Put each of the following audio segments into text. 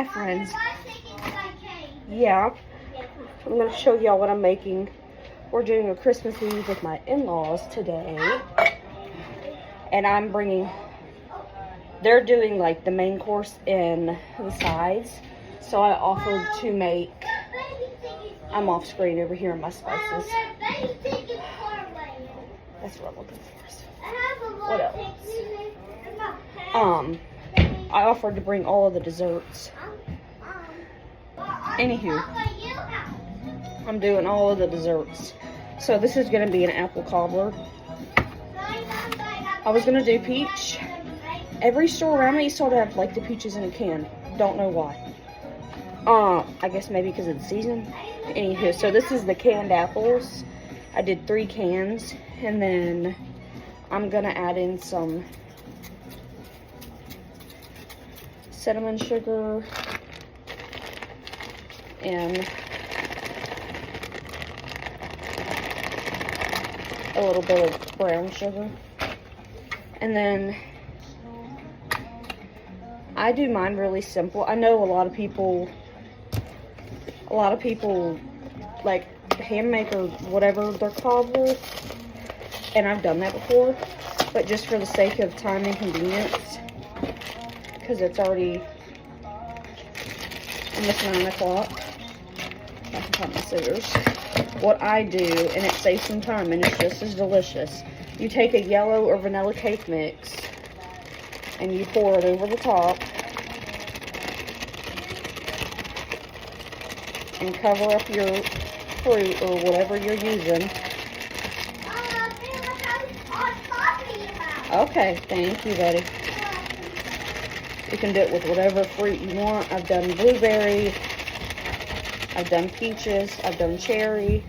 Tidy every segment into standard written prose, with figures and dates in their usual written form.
Hi friends. Yeah, I'm going to show y'all what I'm making. We're doing a Christmas Eve with my in-laws today. And I'm bringing, they're doing like the main course in the sides. So I offered to make, I'm off screen over here in my spices. That's what I'm looking for. What else? I offered to bring all of the desserts. Anywho, I'm doing all of the desserts. So this is going to be an apple cobbler. I was going to do peach. Every store around me sort of have like the peaches in a can. Don't know why. I guess maybe because of the season. Anywho, so this is the canned apples. I did 3 cans. And then I'm going to add in some cinnamon sugar and a little bit of brown sugar. And then I do mine really simple. I know a lot of people like hand make or whatever they're called with, and I've done that before, but just for the sake of time and convenience, because it's already almost 9 o'clock. I can find my scissors. What I do, and it saves some time, and it's just as delicious. You take a yellow or vanilla cake mix, and you pour it over the top, and cover up your fruit or whatever you're using. Okay, thank you, buddy. You can do it with whatever fruit you want. I've done blueberry, I've done peaches, I've done cherry.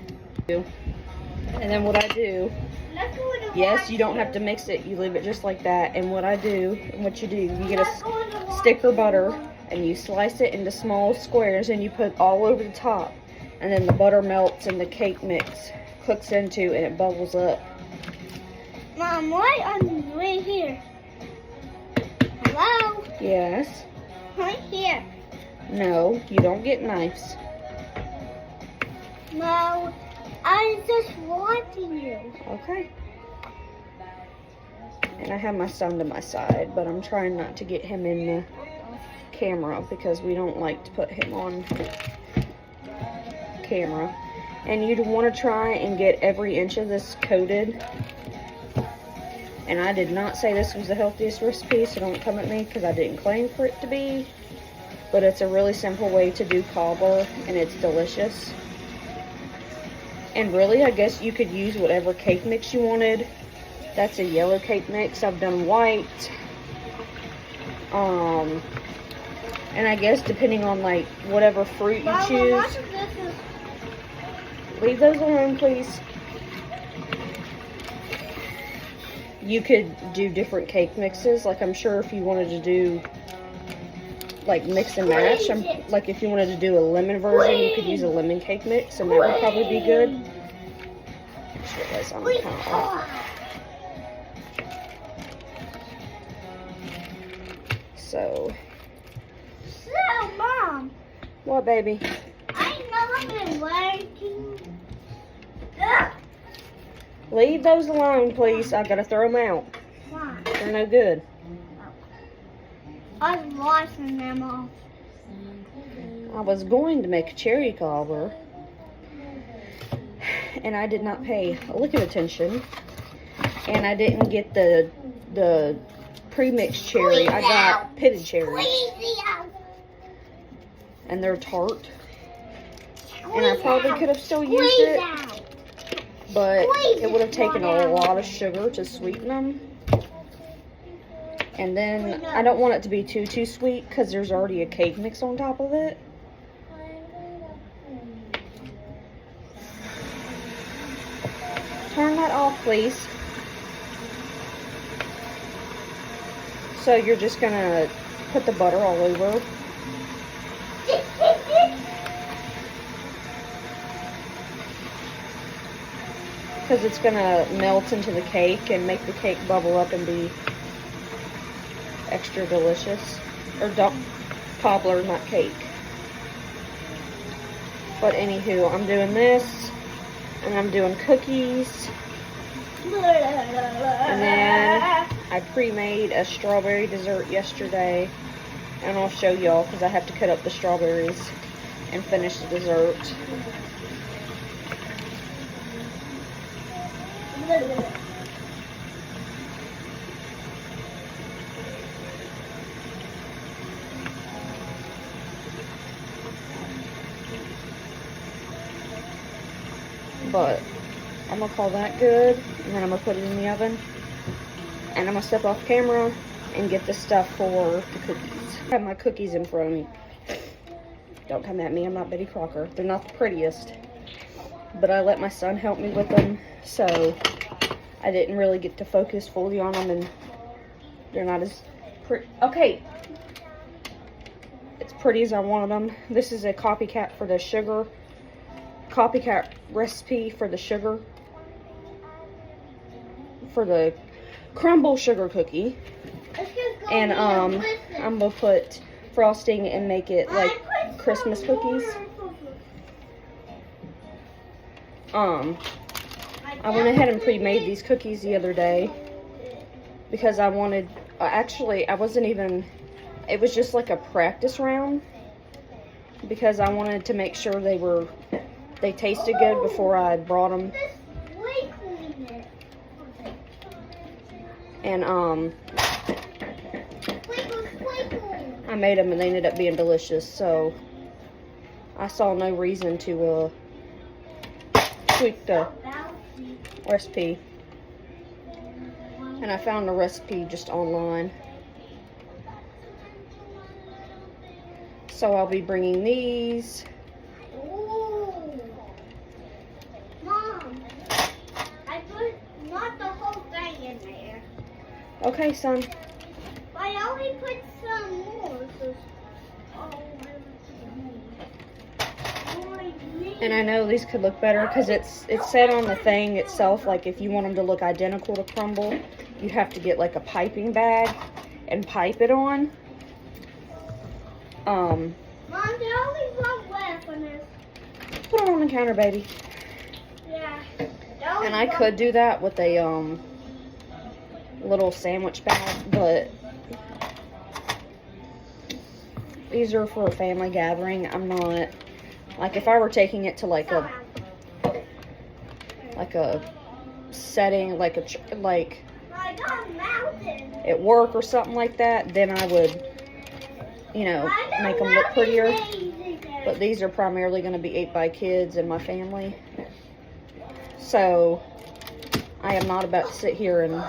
And then what I do, yes, you don't have to mix it, you leave it just like that. And what I do, and what you do, you get a stick of butter and you slice it into small squares and you put all over the top. And then the butter melts and the cake mix cooks into and it bubbles up. Mom, why on right here? Hello? Yes. Right here. No, you don't get knives. No, I just wanting you. Okay. And I have my son to my side, but I'm trying not to get him in the camera because we don't like to put him on camera. And you'd want to try and get every inch of this coated. And I did not say this was the healthiest recipe, so don't come at me because I didn't claim for it to be. But it's a really simple way to do cobbler, and it's delicious. And really, I guess you could use whatever cake mix you wanted. That's a yellow cake mix. I've done white. And I guess depending on like whatever fruit you choose. Leave those alone, please. You could do different cake mixes. Like I'm sure if you wanted to do like mix and match, like if you wanted to do a lemon version, you could use a lemon cake mix, and that would probably be good. I just realized I'm kind of off. So, Mom. What, baby? I know I've been working. Leave those alone, please. I gotta throw them out. Why? They're no good. I was washing them off. I was going to make a cherry cobbler, and I did not pay a lick of attention, and I didn't get the pre-mixed cherry. I got pitted cherries, and they're tart, and I probably could have still used it, but it would have taken a lot of sugar to sweeten them. And then I don't want it to be too sweet because there's already a cake mix on top of it. Turn that off, please. So you're just gonna put the butter all over. Because it's gonna melt into the cake and make the cake bubble up and be extra delicious. Or don't cobbler, not cake. But anywho, I'm doing this, and I'm doing cookies, and then I pre-made a strawberry dessert yesterday, and I'll show y'all because I have to cut up the strawberries and finish the dessert. But I'm gonna call that good, and then I'm gonna put it in the oven, and I'm gonna step off camera and get the stuff for the cookies. I have my cookies in front of me. Don't come at me, I'm not Betty Crocker. They're not the prettiest, but I let my son help me with them, so I didn't really get to focus fully on them, and they're not as pretty. Okay, it's pretty as I wanted them. This is a copycat for the sugar. Copycat recipe for the sugar, for the crumble sugar cookie, and I'm gonna put frosting and make it like Christmas cookies. I went ahead and pre-made these cookies the other day because I wanted, actually I wasn't even, it was just like a practice round because I wanted to make sure they tasted good before I brought them. And I made them and they ended up being delicious, so I saw no reason to tweak the recipe. And I found the recipe just online. So I'll be bringing these. Okay, son. I only put some more. And I know these could look better because it said on the thing itself, like if you want them to look identical to crumble, you'd have to get like a piping bag and pipe it on. Mom, there's only one left on this. Put it on the counter, baby. Yeah. And I could do that with a little sandwich bag, but these are for a family gathering. I'm not, like if I were taking it to like a setting, like at work or something like that, then I would, you know, make them look prettier. But these are primarily going to be ate by kids and my family. So I am not about to sit here and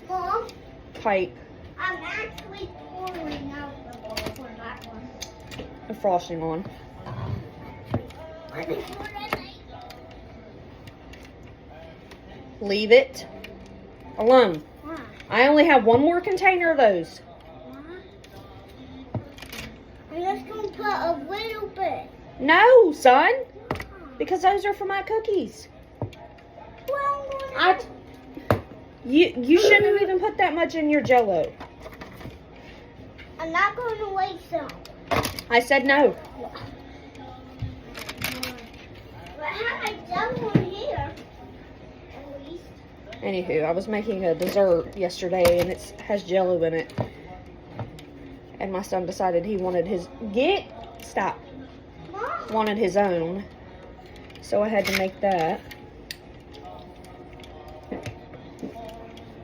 Mom, pipe I'm actually pouring out the bowl for that one. the frosting on. Leave it alone. Why? I only have one more container of those. I'm just going to put a little bit. No, son, because those are for my cookies. Well, I'm going You shouldn't even put that much in your Jell-O. I'm not going to waste some. I said no. But I have a Jell-O in here. At least. Anywho, I was making a dessert yesterday and it has Jell-O in it. And my son decided he wanted his, stop, Mom, wanted his own. So I had to make that.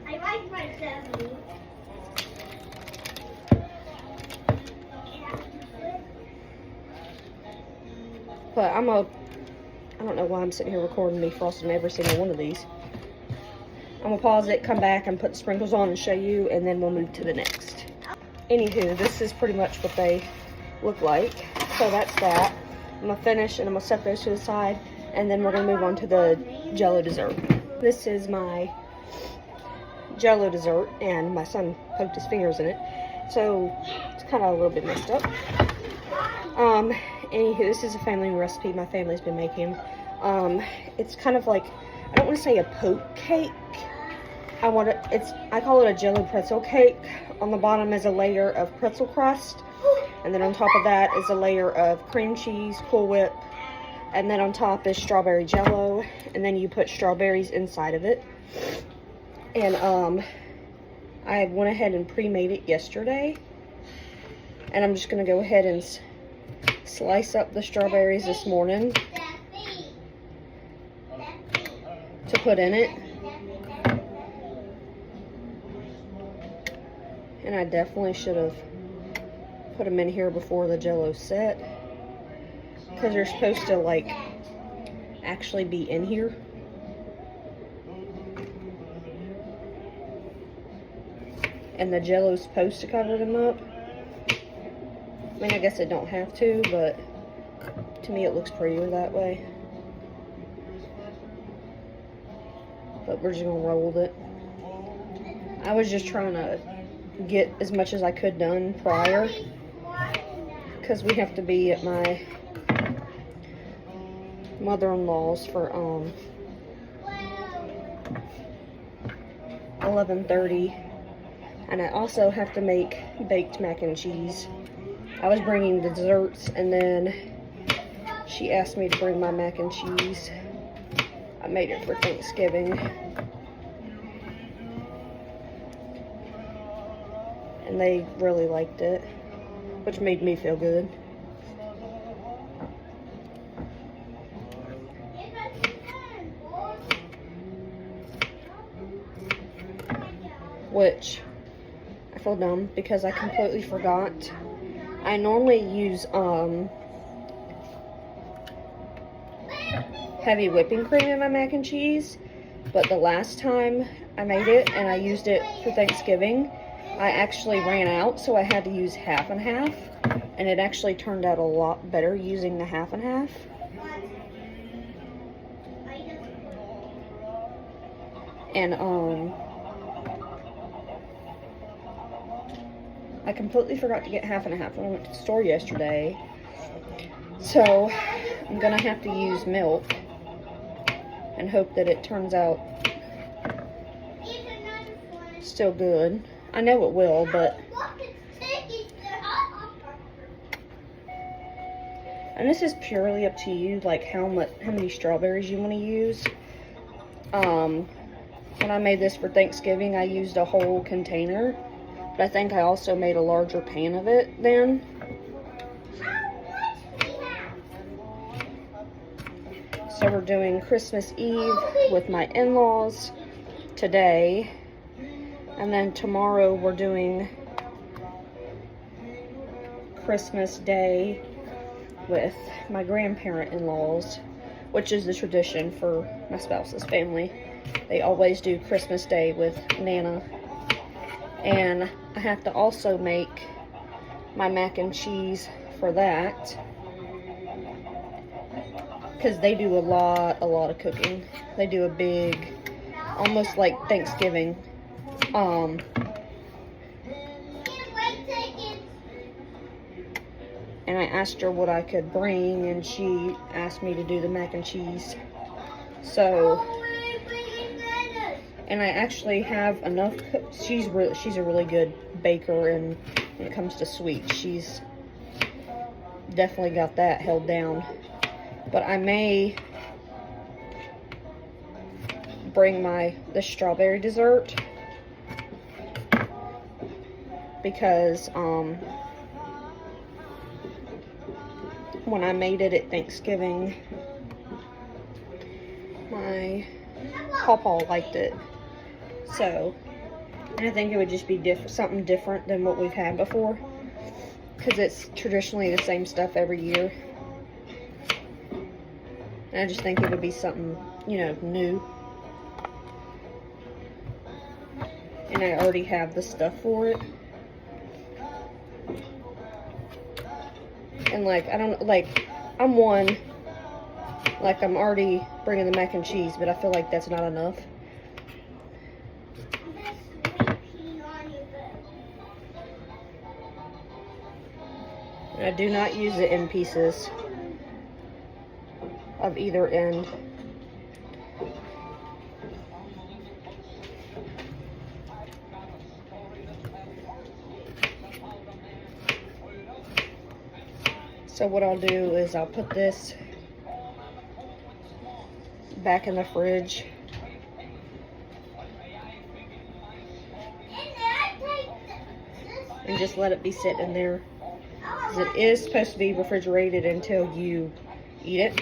I like my Jell-O. But I don't know why I'm sitting here recording me frosting every single one of these. I'm gonna pause it, come back, and put the sprinkles on and show you, and then we'll move to the next. Anywho, this is pretty much what they look like. So that's that. I'm gonna finish and I'm gonna set those to the side, and then we're gonna move on to the Jell-O dessert. This is my Jell-O dessert, and my son poked his fingers in it, so it's kind of a little bit messed up. Anywho, this is a family recipe my family's been making. It's kind of like, I don't want to say a poke cake. I call it a Jell-O pretzel cake. On the bottom is a layer of pretzel crust, And then on top of that is a layer of cream cheese, Cool Whip. And then on top is strawberry jello. And then you put strawberries inside of it. And I went ahead and pre-made it yesterday. And I'm just going to go ahead and slice up the strawberries this morning to put in it. And I definitely should have put them in here before the jello set, because they're supposed to like actually be in here. And the jello's supposed to cover them up. I mean, I guess it don't have to, but to me it looks prettier that way. But we're just gonna roll with it. I was just trying to get as much as I could done prior, because we have to be at my mother-in-law's for 11:30, and I also have to make baked mac and cheese. I was bringing the desserts, and then she asked me to bring my mac and cheese. I made it for Thanksgiving. And they really liked it, which made me feel good. Which, I feel dumb because I completely forgot. I normally use heavy whipping cream in my mac and cheese, but the last time I made it and I used it for Thanksgiving, I actually ran out, so I had to use half and half, and it actually turned out a lot better using the half and half. And I completely forgot to get half and half when I went to the store yesterday, so I'm gonna have to use milk and hope that it turns out still good. I know it will, but... And this is purely up to you, like how many strawberries you want to use. When I made this for Thanksgiving, I used a whole container, but I think I also made a larger pan of it then. So we're doing Christmas Eve with my in-laws today. And then tomorrow we're doing Christmas Day with my grandparent in-laws, which is the tradition for my spouse's family. They always do Christmas Day with Nana. And I have to also make my mac and cheese for that, because they do a lot of cooking. They do a big, almost like Thanksgiving. And I asked her what I could bring, and she asked me to do the mac and cheese. So, and I actually have enough. She's a really good baker, and when it comes to sweets, she's definitely got that held down. But I may bring the strawberry dessert, because when I made it at Thanksgiving, my pawpaw liked it. So, and I think it would just be something different than what we've had before, because it's traditionally the same stuff every year. And I just think it would be something, you know, new. And I already have the stuff for it. And like, I'm already bringing the mac and cheese, but I feel like that's not enough. And I do not use it in pieces of either end. So what I'll do is I'll put this back in the fridge. And just let it be sitting there. Because it is supposed to be refrigerated until you eat it.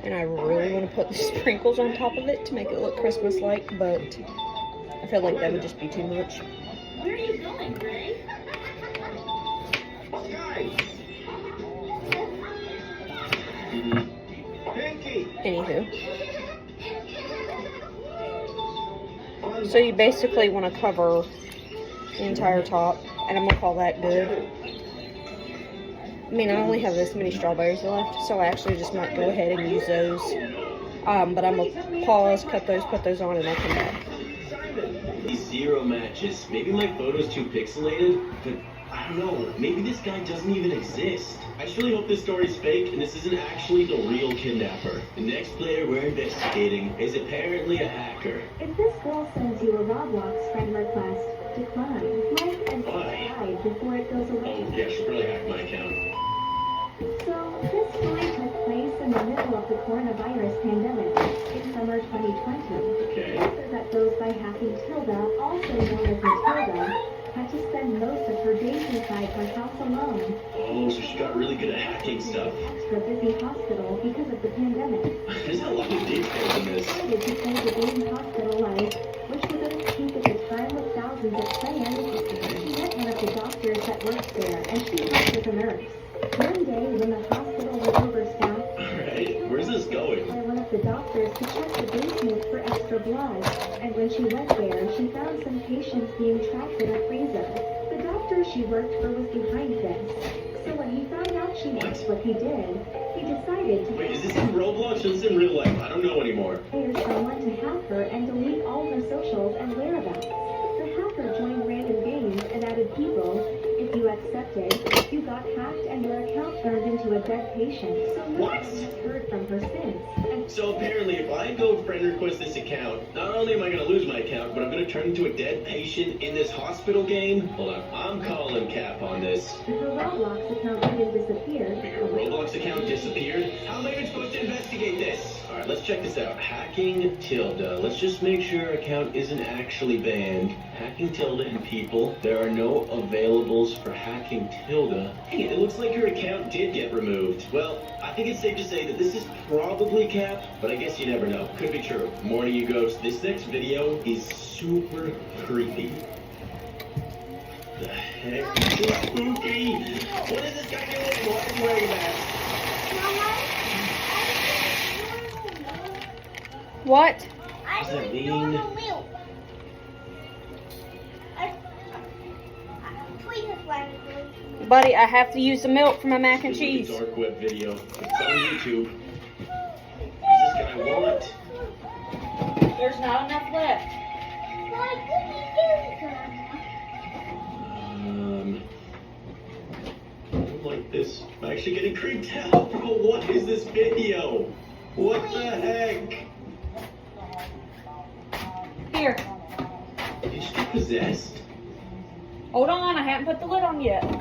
And I really want to put the sprinkles on top of it to make it look Christmas-like, but I feel like that would just be too much. Where are you going, Gray? Anywho. So you basically want to cover the entire top, and I'm going to call that good. I mean, I only have this many strawberries left, so I actually just might go ahead and use those. But I'm going to pause, cut those, put those on, and I'll come back. Zero matches. Maybe my photo's too pixelated, but I don't know. Maybe this guy doesn't even exist. I just really hope this story's fake and this isn't actually the real kidnapper. The next player we're investigating is apparently a hacker. If this girl sends you a Roblox friend request, decline. Like and Why? subscribe before it goes away. Yeah, she probably hacked my account. So, this story took place in the middle of the coronavirus pandemic in summer 2020. Okay. User that goes by Hacking Tilda, also known as Matilda, had to spend most of her days inside her house alone. Oh, so she got really good at hacking stuff. Extra busy hospital because of the pandemic. There's a lot of details in this. Decided to spend the day in hospital life, which was at its peak at the time with thousands of plans. She met one of the doctors that worked there, and she worked with a nurse. One day, when the hospital was overstaffed, Alright, where's this going? by one of the doctors to check the basement for extra blood, and when she went there, she found some patients being trapped in a freezer. The doctor she worked for was behind this, so when he found out she was what he did, he decided to Wait, is this in Roblox or is this in real life? I don't know anymore. hire someone to hack her and delete all her socials and whereabouts. The hacker joined random games and added people. If you accepted, you got hacked and your account turned into a dead patient. So no one What? has heard from her since. And So apparently, if I go friend request this account, not only am I going to lose my account, but I'm going to turn into a dead patient in this hospital game. Hold on, I'm calling Cap on this. her Roblox account even disappeared. Her Roblox account disappeared. How am I even supposed to investigate this? All right, let's check this out. Hacking Tilda. Let's just make sure her account isn't actually banned. Hacking Tilda and people. There are no availables for Hacking Tilda. Hey, it looks like her account did get removed. Well, I think it's safe to say that this is probably Cap, but I guess you never know. Could be true. Morning, you ghosts. This next video is super creepy. The heck? So spooky. What is this guy doing? Why is he wearing a mask? What? I Does that want mean- normal milk. Please explain it to me. Buddy, I have to use the milk for my mac and This is cheese. a dark web video. It's on YouTube. What does this guy want? There's not enough left. Why couldn't you I don't like this. I'm actually getting creeped out, bro. What is this video? What the heck? Here. Did she get possessed? Hold on, I haven't put the lid on yet. some?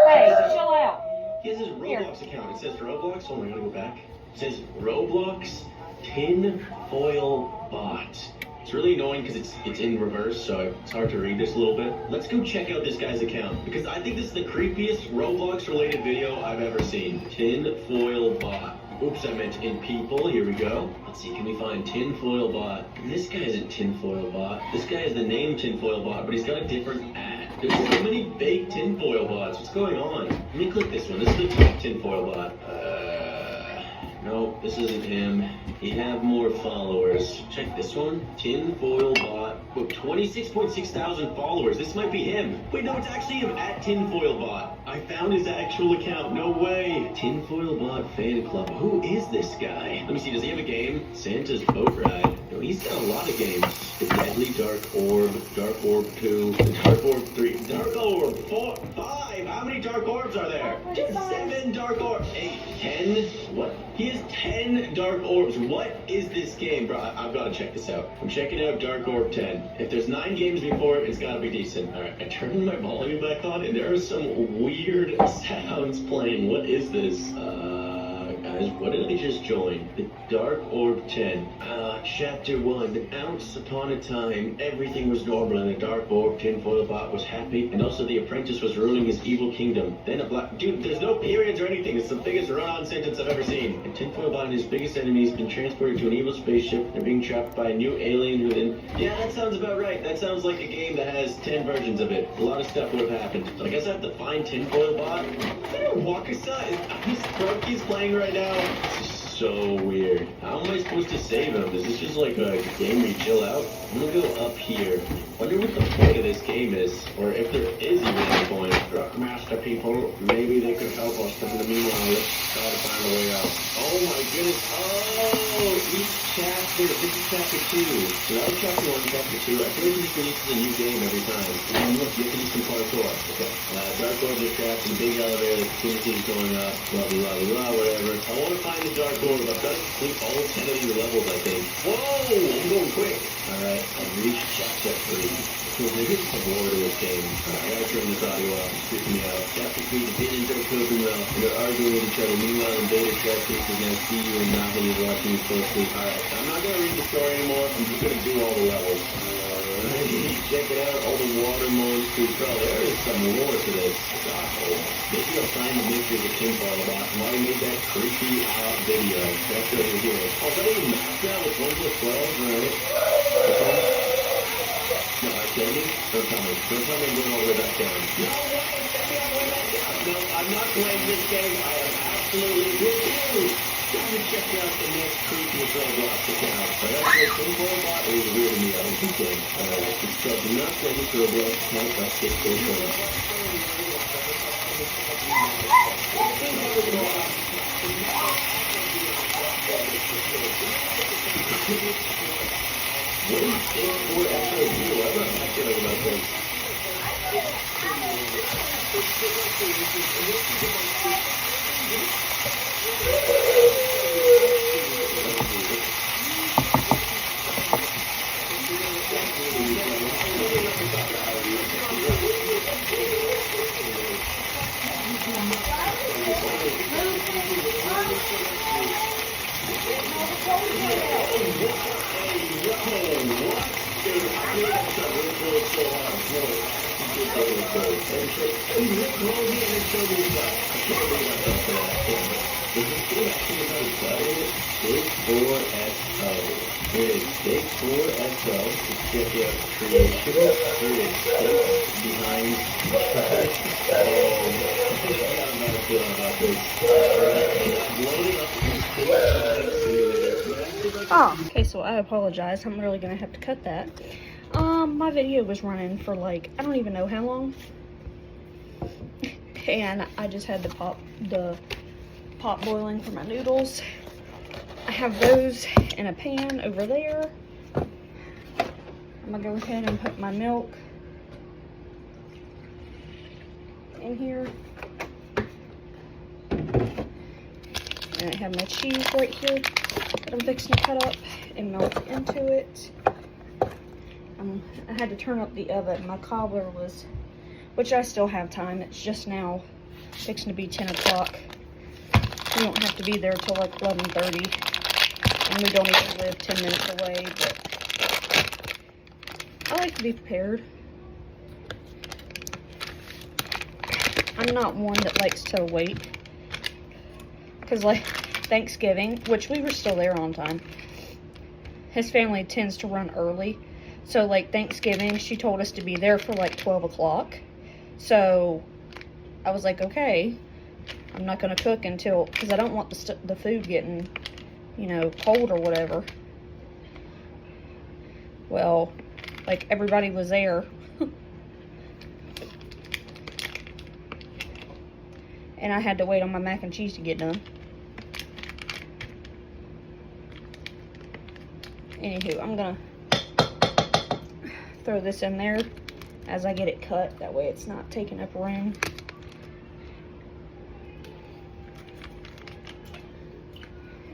Hey, chill out. He has his Roblox account. It says Roblox. Hold on, I gotta go back. It says Roblox tin foil bot. It's really annoying because it's in reverse, so it's hard to read this a little bit. Let's go check out this guy's account because I think this is the creepiest Roblox related video I've ever seen. Tin foil bot. Oops, I meant in people. Here we go. Let's see, can we find tinfoil bot? This guy isn't tinfoil bot. This guy has the name tinfoil bot, but he's got a different ad. There's so many fake tinfoil bots. What's going on? Let me click this one. This is the top tinfoil bot. No, this isn't him. He'd have more followers. Check this one. Tinfoil bot. With 26.6 thousand followers. This might be him. Wait, no, it's actually him at Tinfoil bot. I found his actual account. No way. Tinfoil bot fan club. Who is this guy? Let me see. Does he have a game? Santa's boat ride. No, he's got a lot of games. The Deadly Dark Orb, Dark Orb 2, the Dark Orb 3, Dark Orb 4, 5. Babe, how many dark orbs are there? 7 dark orbs. 8, 10. What? He has 10 dark orbs. What is this game, bro? I've got to check this out. I'm checking out Dark Orb 10. If there's 9 games before it, it's got to be decent. All right, I turned my volume back on, and there are some weird sounds playing. What is this? Guys, what did I just join? The Dark Orb 10. Chapter 1. Once upon a time, everything was normal and the Dark Orb tinfoil bot was happy, and also the apprentice was ruling his evil kingdom. Then a black... Dude, there's no periods or anything. It's the biggest run-on sentence I've ever seen. And tinfoil bot and his biggest enemies been transported to an evil spaceship. They're being trapped by a new alien who then... Yeah, that sounds about right. That sounds like a game that has 10 versions of it. A lot of stuff would have happened. So I guess I have to find tinfoil bot. Walk aside. Croaky's playing right now. This is so weird. How am I supposed to save him? Is this just like a game where you chill out? I'm gonna go up here. Wonder what the point of this game is, or if there is even a point. Master people, maybe they could help us, but in the meanwhile, let's try to find a way out. Oh my goodness! Oh, each chapter. This is chapter 2. So that was chapter 1, chapter 2. I feel like this releases a new game every time. And look, you have to do some parkour. Okay. Dark Orb is trapped in a big elevator. The community is going up. Blah blah blah blah. Whatever. I want to find the Dark Orb. I've got to complete all 10 of these levels, I think. Whoa! I'm going quick. Alright, I've reached chapter 3. There is some more to this game. I gotta turn this audio off. It's freaking me out. Chapter 3, the villains are coping well. And they're arguing with each other. Meanwhile, in Beta Shark Face is now see you and Nahi is watching you closely. Alright, I'm not gonna read the story anymore. I'm just gonna do all the levels. Check it out, all the water monsters. Bro, there is some lore to this. Maybe I'll find the mystery of the tinfoil bot. Why I made that creepy video. That's over here. Oh, that is mapped now with 1 plus 12, right? No, I can't. Don't tell me. Don't tell me I'm going all the way back down. No way! No, I'm not playing this game. I am absolutely refused. Gotta check out the next creepiest Roblox account. But that's the tinfoil bot is weirding me out. I'm kidding. It's called Do Not Register Roblox account. That's it. What is it for episode 0? I'm not kidding about this. Okay, so I apologize. I'm really gonna have to cut that. My video was running for like, I don't even know how long. And I just had the pot boiling for my noodles. I have those in a pan over there. I'm gonna go ahead and put my milk in here. And I have my cheese right here that I'm fixing to cut up and melt into it. I had to turn up the oven. My cobbler was, which I still have time. It's just now fixing to be 10 o'clock. We don't have to be there till like 11:30. And we don't even live 10 minutes away, but I like to be prepared. I'm not one that likes to wait. Because like Thanksgiving, which we were still there on time, his family tends to run early. So like Thanksgiving, she told us to be there for like 12 o'clock. So I was like, okay, I'm not going to cook until, because I don't want the food getting, you know, cold or whatever. Well, like everybody was there. And I had to wait on my mac and cheese to get done. Anywho, I'm gonna throw this in there as I get it cut. That way it's not taking up room.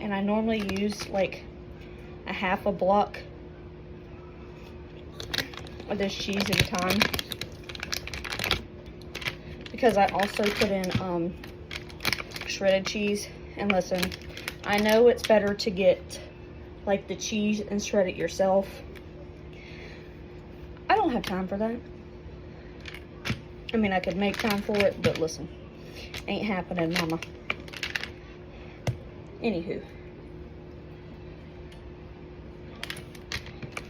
and I normally use like a half a block of this cheese at a time, because I also put in shredded cheese. And listen, I know it's better to get like the cheese and shred it yourself. I don't have time for that. I mean, I could make time for it, but listen, ain't happening, mama. Anywho,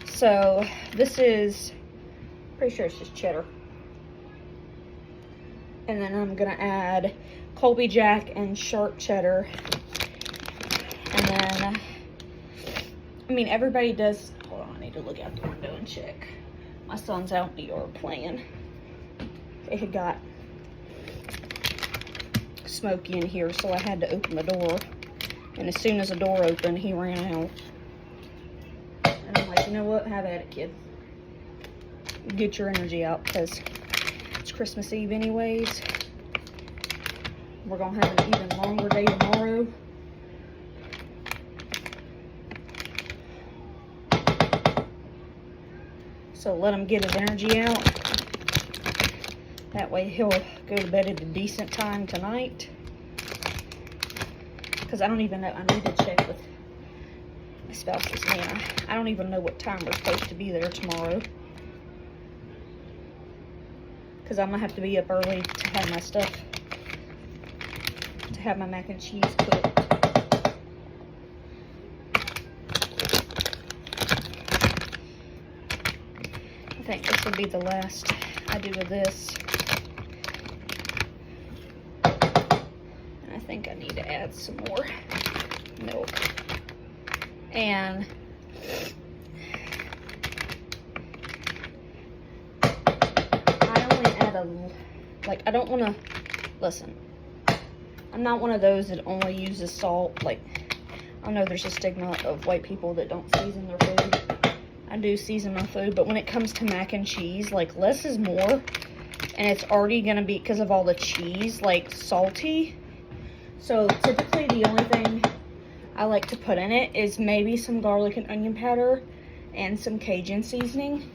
so this is, pretty sure it's just cheddar. And then I'm gonna add Colby Jack and sharp cheddar. And then, I mean, everybody does, hold on, I need to look out the window and check. My son's out in New York playing. It had got smoky in here, so I had to open the door. And as soon as the door opened, he ran out. And I'm like, you know what? Have at it, kid. Get your energy out, because it's Christmas Eve anyways. We're going to have an even longer day tomorrow. So let him get his energy out. That way he'll go to bed at a decent time tonight. Because I don't even know, I need to check with my spouse's man. I don't even know what time we're supposed to be there tomorrow. Because I'm going to have to be up early to have my stuff, to have my mac and cheese cooked. I think this will be the last I do with this. And I think I need to add some more milk. And I only add a, like, I don't want to, listen, I'm not one of those that only uses salt. Like, I know there's a stigma of white people that don't season their food. I do season my food, but when it comes to mac and cheese, like, less is more. And it's already going to be, because of all the cheese, like, salty. So, typically, the only thing I like to put in it is maybe some garlic and onion powder and some Cajun seasoning.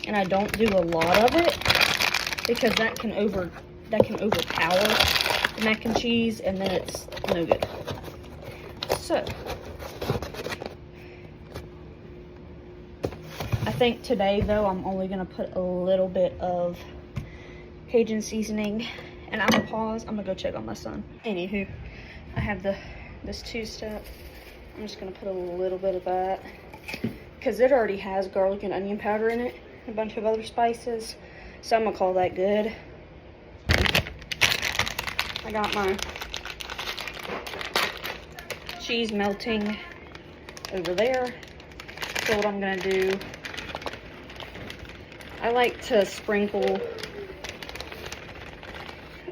And I don't do a lot of it, because that can overpower the mac and cheese, and then it's no good. So, I think today, though, I'm only going to put a little bit of Cajun seasoning. And I'm going to pause. I'm going to go check on my son. Anywho, I have this two-step. I'm just going to put a little bit of that, because it already has garlic and onion powder in it. A bunch of other spices. So I'm going to call that good. I got my cheese melting over there. So what I'm going to do, I like to sprinkle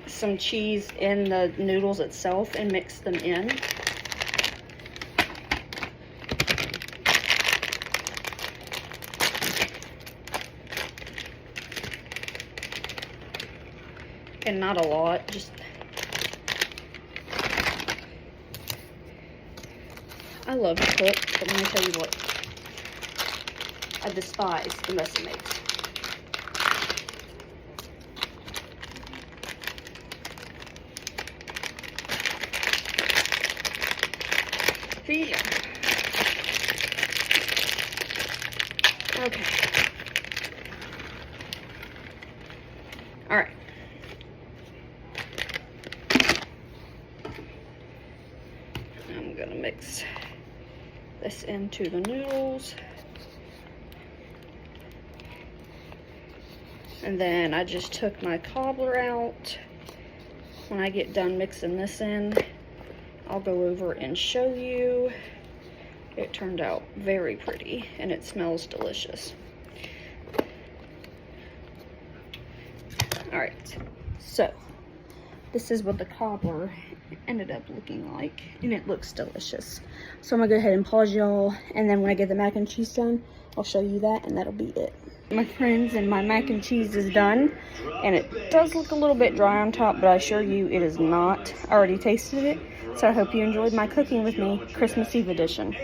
some cheese in the noodles itself and mix them in. And not a lot, just, I love to cook, but let me tell you what, I despise the mess it makes. Yeah. Okay. All right. I'm gonna mix this into the noodles. And then I just took my cobbler out. When I get done mixing this in, I'll go over and show you. It turned out very pretty and it smells delicious. All right, so this is what the cobbler ended up looking like, and it looks delicious. So I'm gonna go ahead and pause y'all, and then when I get the mac and cheese done, I'll show you that, and that'll be it. My friends, and my mac and cheese is done, and it does look a little bit dry on top, but I assure you it is not. I already tasted it, so I hope you enjoyed my cooking with me Christmas Eve edition.